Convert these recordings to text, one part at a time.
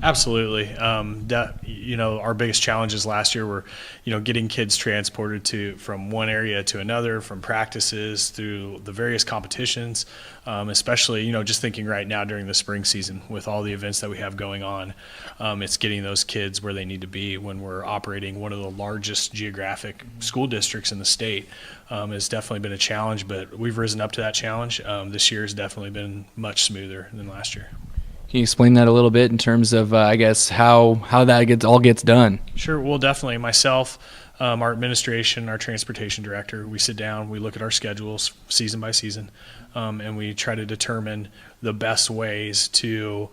Absolutely. Our biggest challenges last year were, getting kids transported from one area to another, from practices through the various competitions, especially, just thinking right now during the spring season with all the events that we have going on. It's getting those kids where they need to be when we're operating one of the largest geographic school districts in the state. Has definitely been a challenge, but we've risen up to that challenge. This year has definitely been much smoother than last year. Can you explain that a little bit in terms of, how that all gets done? Sure. Well, definitely. Myself, our administration, our transportation director, we sit down, we look at our schedules season by season, and we try to determine the best ways to,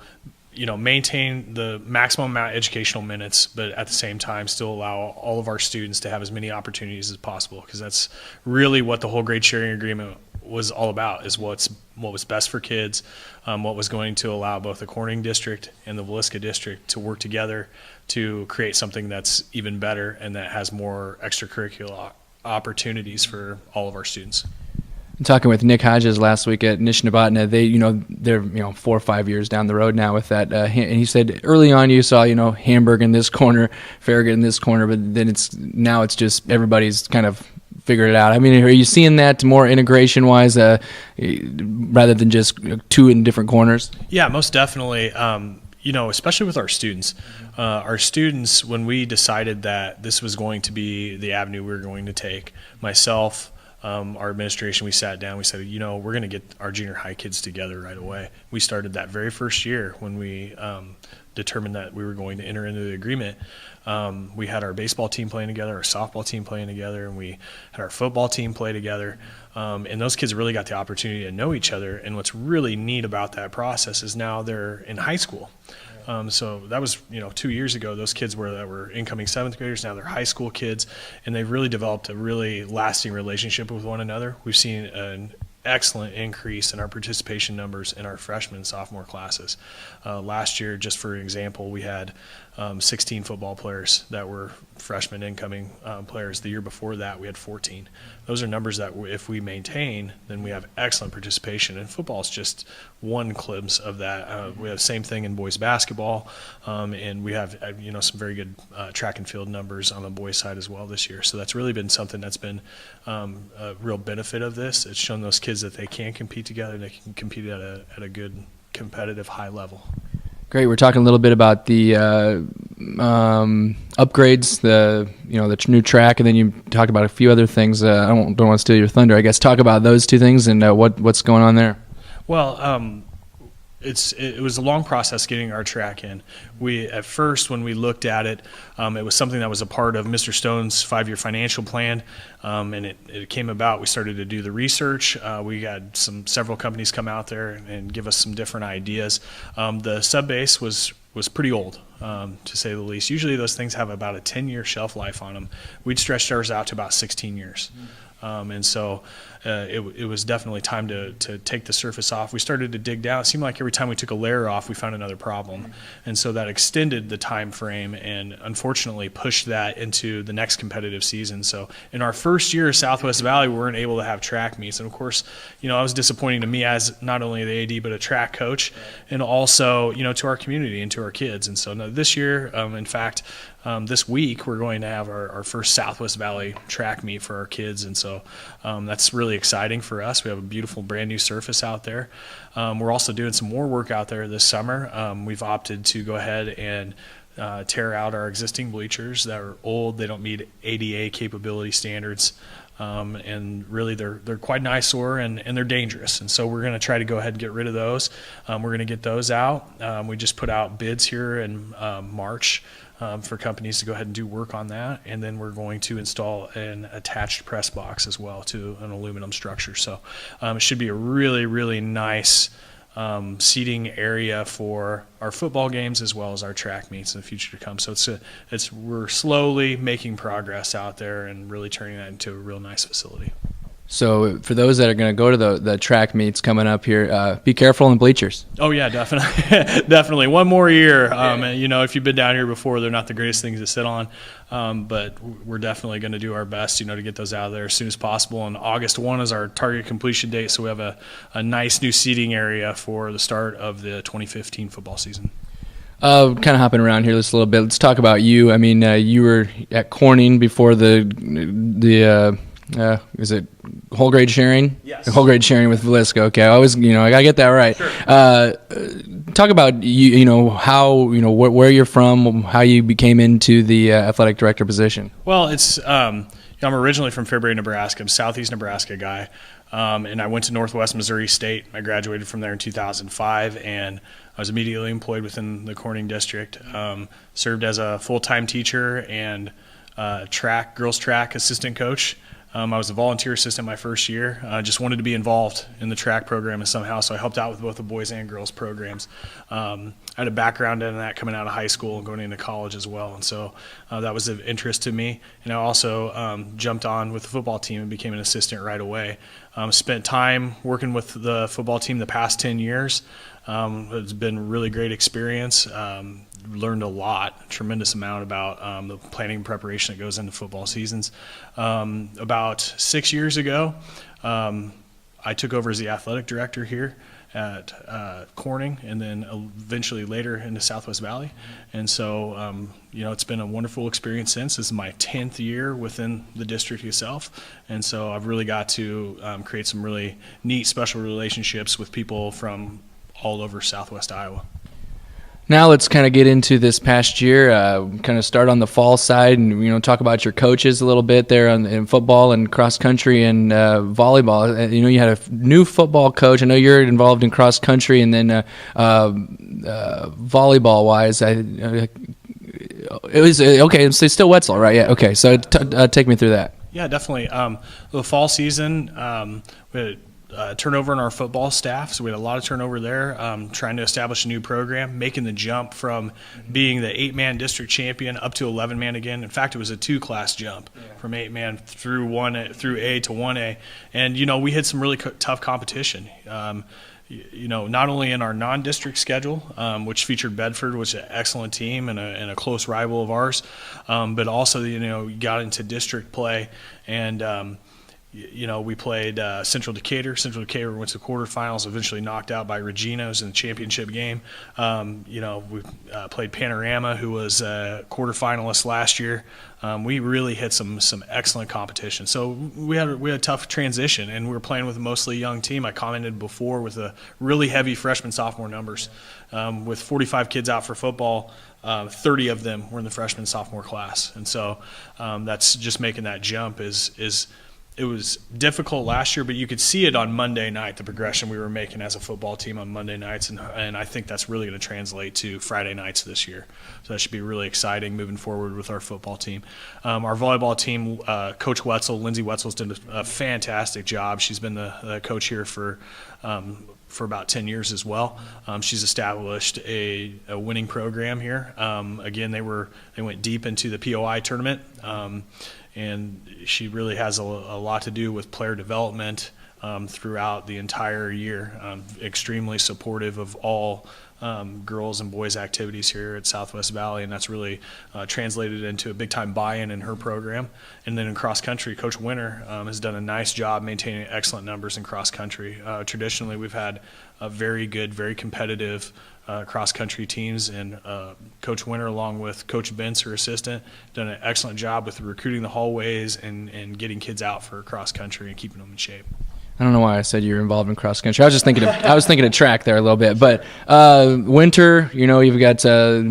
maintain the maximum amount of educational minutes, but at the same time still allow all of our students to have as many opportunities as possible, because that's really what the whole grade sharing agreement was all about, is what was best for kids, what was going to allow both the Corning district and the Villisca district to work together to create something that's even better and that has more extracurricular opportunities for all of our students. I'm talking with Nick Hodges last week at Nishnabotna. They're 4 or 5 years down the road now with that, and he said early on you saw Hamburg in this corner, Farragut in this corner, but then it's just everybody's kind of figured it out. I mean, are you seeing that more integration-wise, rather than just two in different corners? Yeah, most definitely. Especially with our students. Our students, when we decided that this was going to be the avenue we were going to take, myself, our administration, we sat down, we said, we're going to get our junior high kids together right away. We started that very first year when we determined that we were going to enter into the agreement. We had our baseball team playing together, our softball team playing together, and we had our football team play together. And those kids really got the opportunity to know each other. And what's really neat about that process is now they're in high school. So that was, 2 years ago. Those kids that were incoming seventh graders. Now they're high school kids, and they've really developed a really lasting relationship with one another. We've seen an excellent increase in our participation numbers in our freshman and sophomore classes. Last year, just for example, we had 16 football players that were freshman incoming players. The year before that, we had 14. Those are numbers that if we maintain, then we have excellent participation. And football is just one glimpse of that. We have the same thing in boys basketball, and we have some very good track and field numbers on the boys side as well this year. So that's really been something that's been a real benefit of this. It's shown those kids that they can compete together and they can compete at a good competitive high level. Great. We're talking a little bit about the upgrades, the new track, and then you talked about a few other things. I don't want to steal your thunder. I guess talk about those two things and what's going on there. Well, it was a long process getting our track in. At first, when we looked at it, it was something that was a part of Mr. Stone's 5-year financial plan, and it came about. We started to do the research. We had several companies come out there and give us some different ideas. The sub base was pretty old, to say the least. Usually those things have about a 10-year shelf life on them. We'd stretched ours out to about 16 years. And so it was definitely time to take the surface off. We started to dig down. It seemed like every time we took a layer off, we found another problem. And so that extended the time frame and unfortunately pushed that into the next competitive season. So in our first year of Southwest Valley, we weren't able to have track meets. And of course, it was disappointing to me as not only the AD, but a track coach, and also, to our community and to our kids. And so this year, in fact, this week, we're going to have our first Southwest Valley track meet for our kids, and so that's really exciting for us. We have a beautiful brand new surface out there. We're also doing some more work out there this summer. We've opted to go ahead and tear out our existing bleachers that are old. They don't meet ADA capability standards. And really they're quite an eyesore and they're dangerous. And so we're going to try to go ahead and get rid of those. We're going to get those out. We just put out bids here in March for companies to go ahead and do work on that. And then we're going to install an attached press box as well to an aluminum structure. So it should be a really, really nice seating area for our football games as well as our track meets in the future to come. So we're slowly making progress out there and really turning that into a real nice facility. So for those that are going to go to the track meets coming up here, be careful in bleachers. Oh yeah, definitely, definitely. One more year. If you've been down here before, they're not the greatest things to sit on, but we're definitely going to do our best, to get those out of there as soon as possible. And August 1 is our target completion date, so we have a nice new seating area for the start of the 2015 football season. Kind of hopping around here just a little bit. Let's talk about you. I mean, you were at Corning before the is it whole grade sharing? Yes. Whole grade sharing with Velisco. Okay, I always, I gotta get that right. Sure. Talk about how where you're from, how you became into the athletic director position. Well, it's I'm originally from Fairbury, Nebraska. I'm Southeast Nebraska guy, and I went to Northwest Missouri State. I graduated from there in 2005, and I was immediately employed within the Corning district. Served as a full-time teacher and girls track assistant coach. I was a volunteer assistant my first year. I just wanted to be involved in the track program somehow, so I helped out with both the boys and girls programs. I had a background in that coming out of high school and going into college as well, and so that was of interest to me. And I also jumped on with the football team and became an assistant right away. Spent time working with the football team the past 10 years. It's been a really great experience. Learned a lot, tremendous amount about the planning and preparation that goes into football seasons. About 6 years ago, I took over as the athletic director here at Corning, and then eventually later into Southwest Valley. And so, it's been a wonderful experience since. This is my 10th year within the district itself. And so I've really got to create some really neat, special relationships with people from all over Southwest Iowa. Now let's kind of get into this past year, kind of start on the fall side and, talk about your coaches a little bit there in football and cross country and volleyball. You had a new football coach. I know you're involved in cross country, and then volleyball wise, it was okay. It's still Wetzel, right? Yeah. Okay. So take me through that. Yeah, definitely. The fall season, we had turnover in our football staff, so we had a lot of turnover there, trying to establish a new program, making the jump from being the 8-man district champion up to 11-man again. In fact, it was a 2-class jump from 8-man through A to 1A. And, we had some really tough competition. Not only in our non-district schedule, which featured Bedford, which is an excellent team and a close rival of ours, but also, we got into district play, and we played Central Decatur. Central Decatur went to the quarterfinals, eventually knocked out by Regino's in the championship game. We played Panorama, who was a quarterfinalist last year. We really hit some excellent competition. So we had a tough transition, and we were playing with a mostly young team. I commented before with a really heavy freshman-sophomore numbers. With 45 kids out for football, 30 of them were in the freshman-sophomore class. And so that's just making that jump it was difficult last year, but you could see it on Monday night, the progression we were making as a football team on Monday nights, and I think that's really going to translate to Friday nights this year. So that should be really exciting moving forward with our football team. Our volleyball team, Coach Wetzel, Lindsay Wetzel's done a fantastic job. She's been the coach here for about 10 years as well. She's established a winning program here. Again, they went deep into the POI tournament, and she really has a lot to do with player development throughout the entire year. Extremely supportive of all girls and boys activities here at Southwest Valley, and that's really translated into a big-time buy-in in her program. And then in cross-country, Coach Winter has done a nice job maintaining excellent numbers in cross-country. Traditionally, we've had a very good, very competitive cross-country teams, and Coach Winter, along with Coach Bentz, her assistant, done an excellent job with recruiting the hallways and getting kids out for cross-country and keeping them in shape. I don't know why I said you were involved in cross country. I was thinking of track there a little bit. But winter, you've got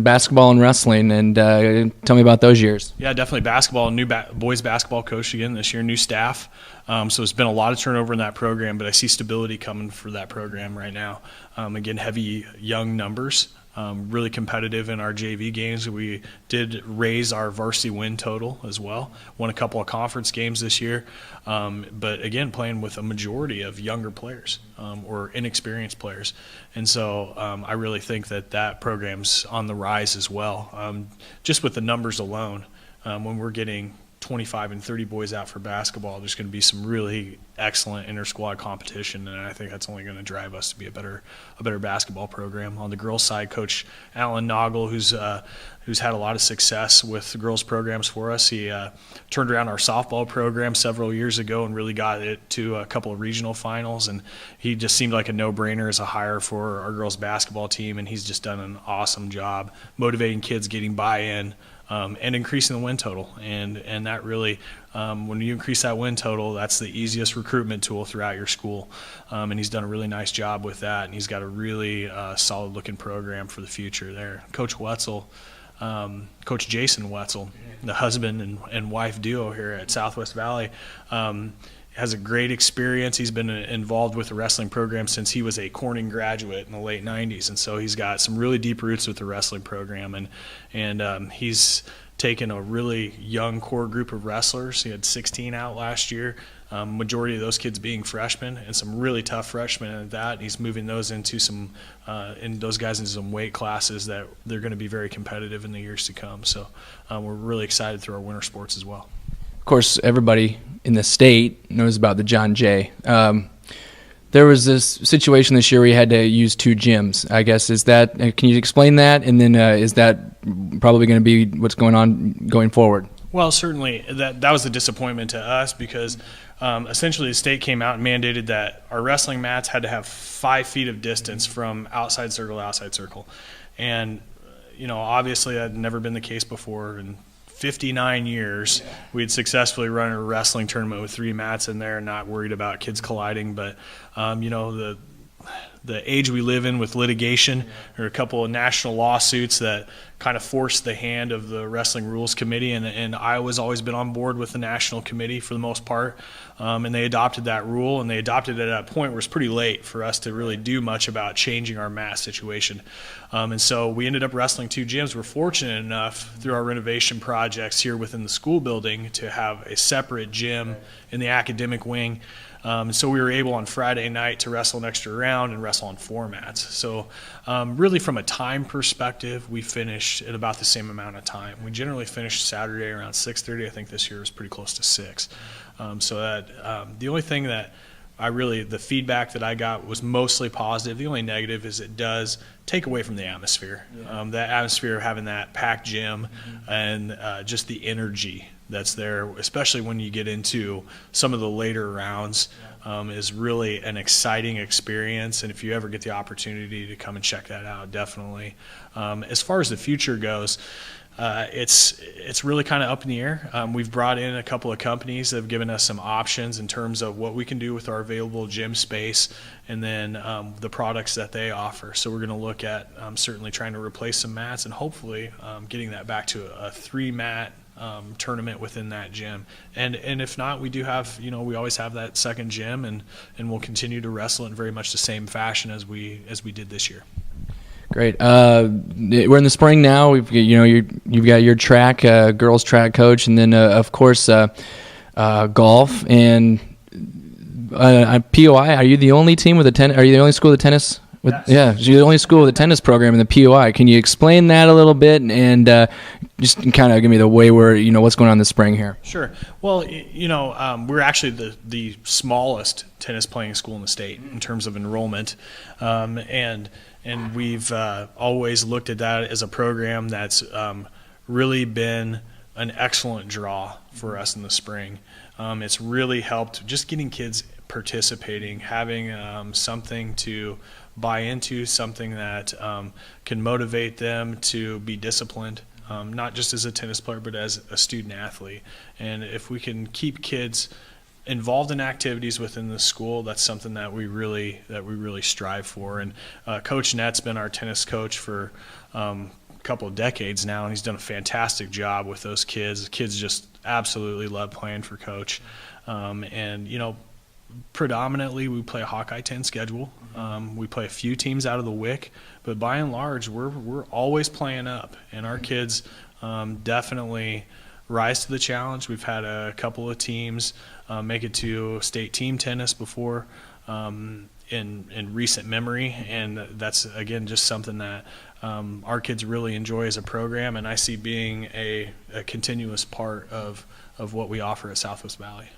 basketball and wrestling, and tell me about those years. Yeah, definitely basketball. New boys basketball coach again this year, new staff. So it's been a lot of turnover in that program, but I see stability coming for that program right now. Again, heavy young numbers. Really competitive in our JV games. We did raise our varsity win total as well. Won a couple of conference games this year. But again, playing with a majority of younger players or inexperienced players. And so I really think that program's on the rise as well. Just with the numbers alone, when we're getting 25 and 30 boys out for basketball, there's going to be some really excellent inter-squad competition, and I think that's only going to drive us to be a better basketball program. On the girls' side, Coach Alan Noggle, who's had a lot of success with the girls' programs for us. He turned around our softball program several years ago and really got it to a couple of regional finals, and he just seemed like a no-brainer as a hire for our girls' basketball team, and he's just done an awesome job motivating kids, getting buy-in, and increasing the win total. And that really, when you increase that win total, that's the easiest recruitment tool throughout your school. And he's done a really nice job with that, and he's got a really solid-looking program for the future there. Coach Wetzel, Coach Jason Wetzel, the husband and wife duo here at Southwest Valley, has a great experience. He's been involved with the wrestling program since he was a Corning graduate in the late 90s, and so he's got some really deep roots with the wrestling program, and he's taken a really young core group of wrestlers. He had 16 out last year, majority of those kids being freshmen, and some really tough freshmen at that. And he's moving those into those guys into some weight classes that they're going to be very competitive in the years to come. So we're really excited through our winter sports as well. Of course, everybody in the state knows about the John Jay. There was this situation this year where you had to use 2 gyms. I guess can you explain that? And then is that probably going to be what's going on going forward? Well, certainly that was a disappointment to us because essentially the state came out and mandated that our wrestling mats had to have 5 feet of distance from outside circle to outside circle. And, obviously that had never been the case before. And 59 years, we had successfully run a wrestling tournament with 3 mats in there, not worried about kids colliding. But, the age we live in with litigation, there are a couple of national lawsuits that kind of forced the hand of the Wrestling Rules Committee, and Iowa's always been on board with the national committee for the most part, and they adopted that rule, and they adopted it at a point where it's pretty late for us to really do much about changing our mat situation. And so we ended up wrestling 2 gyms. We're fortunate enough through our renovation projects here within the school building to have a separate gym in the academic wing. So we were able on Friday night to wrestle an extra round and wrestle on 4 mats. So really from a time perspective, we finished at about the same amount of time. We generally finished Saturday around 6:30. I think this year was pretty close to 6. So that the only thing that the feedback that I got was mostly positive. The only negative is it does take away from the atmosphere. That atmosphere of having that packed gym and just the energy that's there, especially when you get into some of the later rounds, is really an exciting experience. And if you ever get the opportunity to come and check that out, definitely. As far as the future goes, it's really kind of up in the air. We've brought in a couple of companies that have given us some options in terms of what we can do with our available gym space and then the products that they offer. So we're going to look at certainly trying to replace some mats and hopefully getting that back to a 3-mat tournament within that gym. And if not, we do have, we always have that second gym, and we'll continue to wrestle in very much the same fashion as we did this year. Great. We're in the spring now. You've got your track, girls track coach, and then of course golf and POI. Are you the only team with Are you the only school with tennis? Yes. Yeah, you're the only school with a tennis program in the POI. Can you explain that a little bit and just kind of give me the way where what's going on this spring here? Sure. Well, we're actually the smallest tennis playing school in the state in terms of enrollment, and we've always looked at that as a program that's really been an excellent draw for us in the spring. It's really helped just getting kids participating, having something to buy into, something that can motivate them to be disciplined, not just as a tennis player but as a student athlete. And if we can keep kids involved in activities within the school, that's something that we really strive for. And Coach Nett's been our tennis coach for a couple of decades now, and he's done a fantastic job with those kids. The kids just absolutely love playing for Coach. And predominantly we play a Hawkeye 10 schedule. We play a few teams out of the WIC, but by and large we're always playing up, and our kids definitely rise to the challenge. We've had a couple of teams make it to state team tennis before in recent memory, and that's again just something that our kids really enjoy as a program, and I see being a continuous part of what we offer at Southwest Valley.